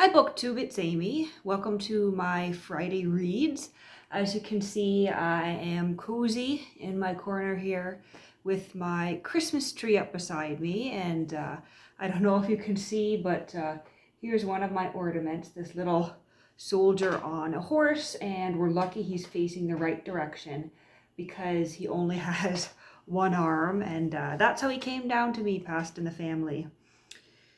Hi BookTube, it's Amy. Welcome to my Friday reads. As you can see, I am cozy in my corner here with my Christmas tree up beside me, and I don't know if you can see, but here's one of my ornaments, this little soldier on a horse, and we're lucky he's facing the right direction because he only has one arm, and that's how he came down to me, passed in the family.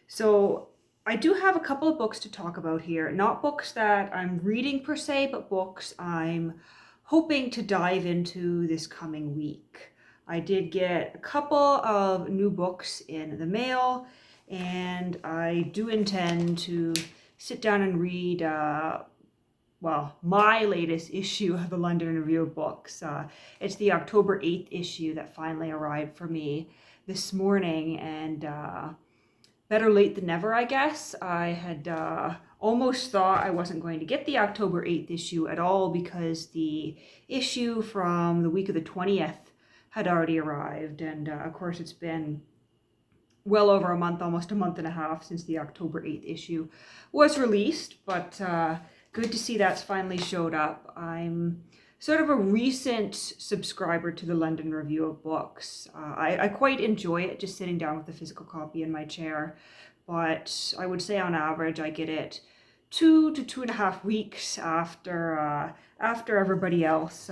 So I do have a couple of books to talk about here. Not books that I'm reading per se, but books I'm hoping to dive into this coming week. I did get a couple of new books in the mail, and I do intend to sit down and read, my latest issue of the London Review of Books. It's the October 8th issue that finally arrived for me this morning, and better late than never, I guess. I had almost thought I wasn't going to get the October 8th issue at all because the issue from the week of the 20th had already arrived. And of course, it's been well over a month, almost a month and a half since the October 8th issue was released. But good to see that's finally showed up. I'm sort of a recent subscriber to the London Review of Books. I quite enjoy it, just sitting down with a physical copy in my chair, but I would say on average I get it 2 to 2.5 weeks after everybody else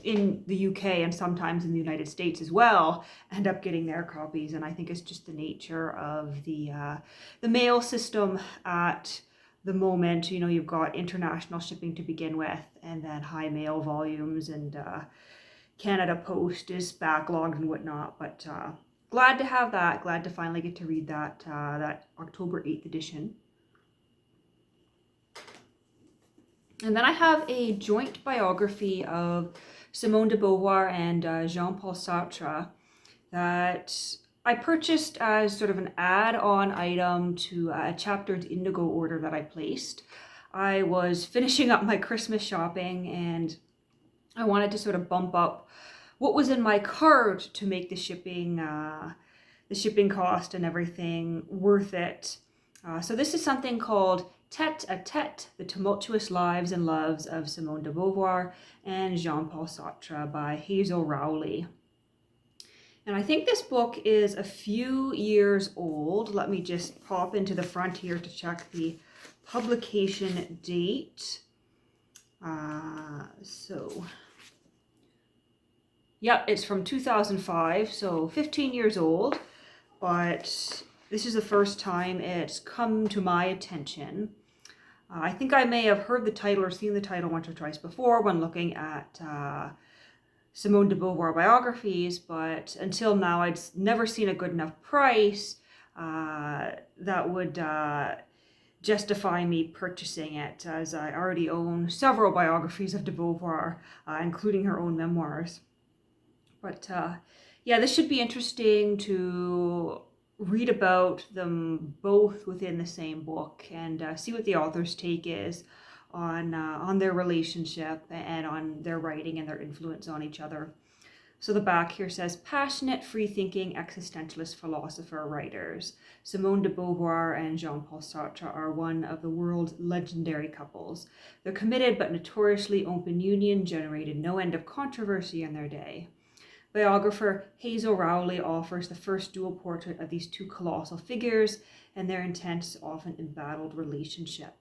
in the UK and sometimes in the United States as well end up getting their copies. And I think it's just the nature of the mail system at the moment. You know, you've got international shipping to begin with, and then high mail volumes, and Canada Post is backlogged and whatnot. But glad to have that. Glad to finally get to read that October 8th edition. And then I have a joint biography of Simone de Beauvoir and Jean-Paul Sartre that I purchased as sort of an add-on item to a chaptered Indigo order that I placed. I was finishing up my Christmas shopping and I wanted to sort of bump up what was in my cart to make the shipping cost and everything worth it. So this is something called Tête-à-Tête, The Tumultuous Lives and Loves of Simone de Beauvoir and Jean-Paul Sartre by Hazel Rowley. And I think this book is a few years old. Let me just pop into the front here to check the publication date. Yep, it's from 2005, so 15 years old, but this is the first time it's come to my attention. I think I may have heard the title or seen the title once or twice before when looking at Simone de Beauvoir biographies, but until now I'd never seen a good enough price that would justify me purchasing it, as I already own several biographies of de Beauvoir, including her own memoirs. But yeah, this should be interesting to read about them both within the same book and see what the author's take is on their relationship and on their writing and their influence on each other. So the back here says, passionate, free-thinking, existentialist philosopher writers. Simone de Beauvoir and Jean-Paul Sartre are one of the world's legendary couples. Their committed but notoriously open union generated no end of controversy in their day. Biographer Hazel Rowley offers the first dual portrait of these two colossal figures and their intense, often embattled relationship.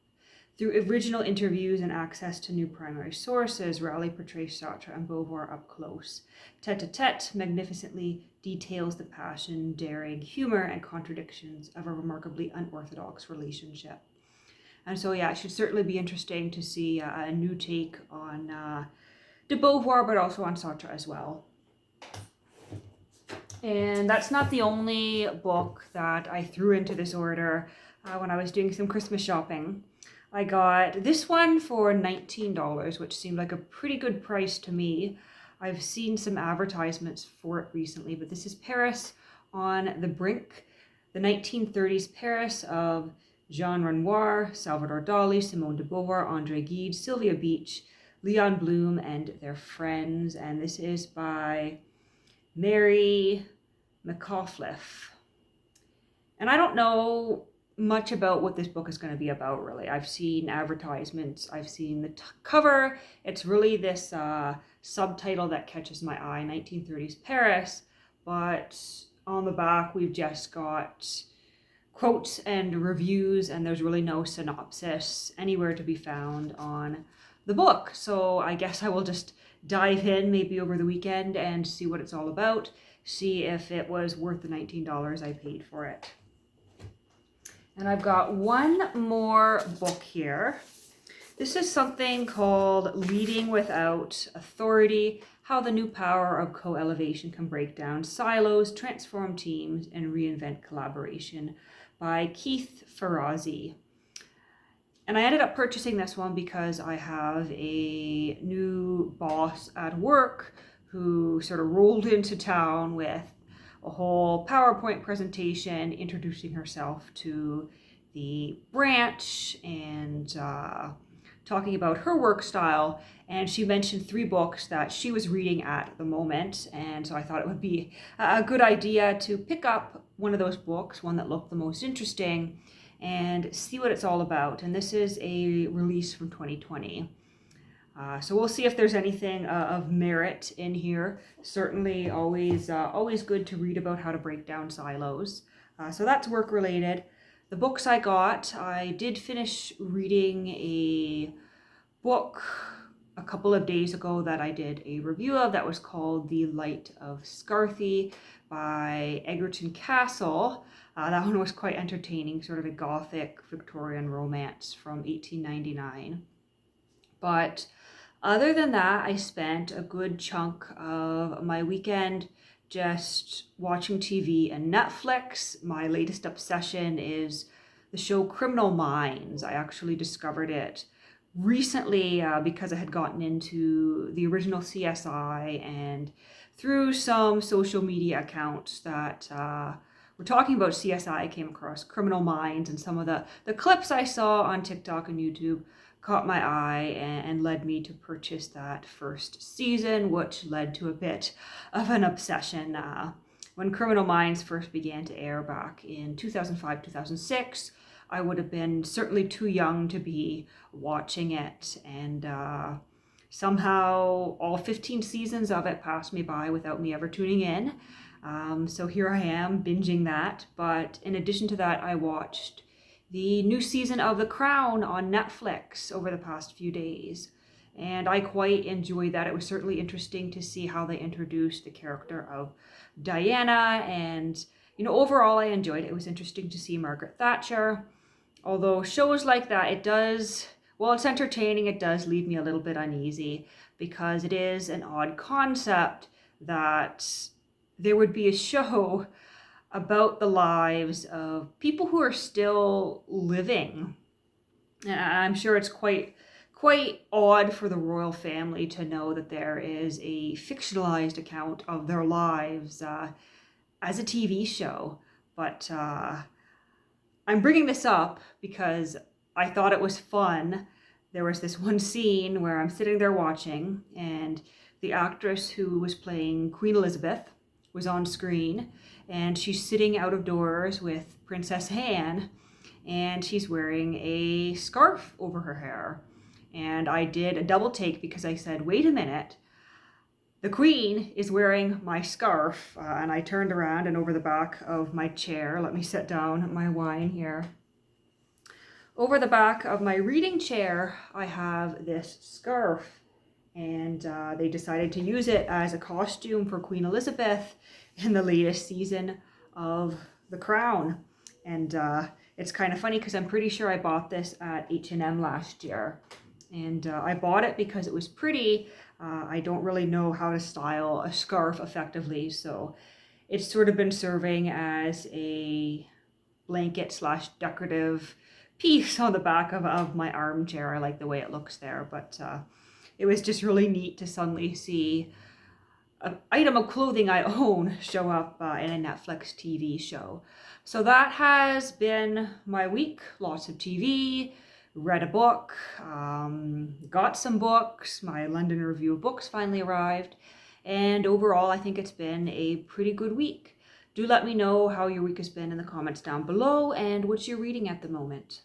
Through original interviews and access to new primary sources, Rowley portrays Sartre and Beauvoir up close. Tête-à-Tête magnificently details the passion, daring, humor, and contradictions of a remarkably unorthodox relationship. And so, yeah, it should certainly be interesting to see a new take on de Beauvoir, but also on Sartre as well. And that's not the only book that I threw into this order when I was doing some Christmas shopping. I got this one for $19, which seemed like a pretty good price to me. I've seen some advertisements for it recently, but this is Paris on the Brink, the 1930s Paris of Jean Renoir, Salvador Dali, Simone de Beauvoir, André Gide, Sylvia Beach, Leon Bloom, and their friends. And this is by Mary McAuliffe. And I don't know much about what this book is going to be about, really. I've seen advertisements, I've seen the cover. It's really this subtitle that catches my eye, 1930s Paris, but on the back we've just got quotes and reviews, and there's really no synopsis anywhere to be found on the book. So I guess I will just dive in maybe over the weekend and see what it's all about, see if it was worth the $19 I paid for it. And I've got one more book here. This is something called Leading Without Authority: How the New Power of Co-Elevation Can Break Down Silos, Transform Teams, and Reinvent Collaboration by Keith Ferrazzi. And I ended up purchasing this one because I have a new boss at work who sort of rolled into town with a whole PowerPoint presentation introducing herself to the branch and talking about her work style. And she mentioned 3 books that she was reading at the moment. And so I thought it would be a good idea to pick up one of those books, one that looked the most interesting, and see what it's all about. And this is a release from 2020. So we'll see if there's anything of merit in here. Certainly always good to read about how to break down silos. So that's work related. The books I got, I did finish reading a book a couple of days ago that I did a review of that was called The Light of Scarthy by Egerton Castle. That one was quite entertaining, sort of a gothic Victorian romance from 1899. But other than that, I spent a good chunk of my weekend just watching TV and Netflix. My latest obsession is the show Criminal Minds. I actually discovered it recently because I had gotten into the original CSI, and through some social media accounts that were talking about CSI, I came across Criminal Minds, and some of the clips I saw on TikTok and YouTube caught my eye and led me to purchase that first season, which led to a bit of an obsession. When Criminal Minds first began to air back in 2005, 2006, I would have been certainly too young to be watching it, and somehow all 15 seasons of it passed me by without me ever tuning in. So here I am binging that. But in addition to that, I watched the new season of The Crown on Netflix over the past few days, and I quite enjoyed that. It was certainly interesting to see how they introduced the character of Diana, and overall I enjoyed it. It was interesting to see Margaret Thatcher. Although shows like that, while it's entertaining, it does leave me a little bit uneasy, because it is an odd concept that there would be a show about the lives of people who are still living. And I'm sure it's quite odd for the royal family to know that there is a fictionalized account of their lives as a TV show. But I'm bringing this up because I thought it was fun. There was this one scene where I'm sitting there watching, and the actress who was playing Queen Elizabeth was on screen, and she's sitting out of doors with Princess Anne, and she's wearing a scarf over her hair. And I did a double take because I said, wait a minute, the Queen is wearing my scarf. And I turned around, and over the back of my chair, let me set down my wine here. Over the back of my reading chair, I have this scarf. And they decided to use it as a costume for Queen Elizabeth in the latest season of The Crown. And it's kind of funny because I'm pretty sure I bought this at H&M last year. And I bought it because it was pretty. I don't really know how to style a scarf effectively, so it's sort of been serving as a blanket / decorative piece on the back of my armchair. I like the way it looks there, but it was just really neat to suddenly see an item of clothing I own show up in a Netflix TV show. So that has been my week. Lots of TV, read a book, got some books. My London review of books finally arrived. And overall, I think it's been a pretty good week. do let me know how your week has been in the comments down below, and what you're reading at the moment.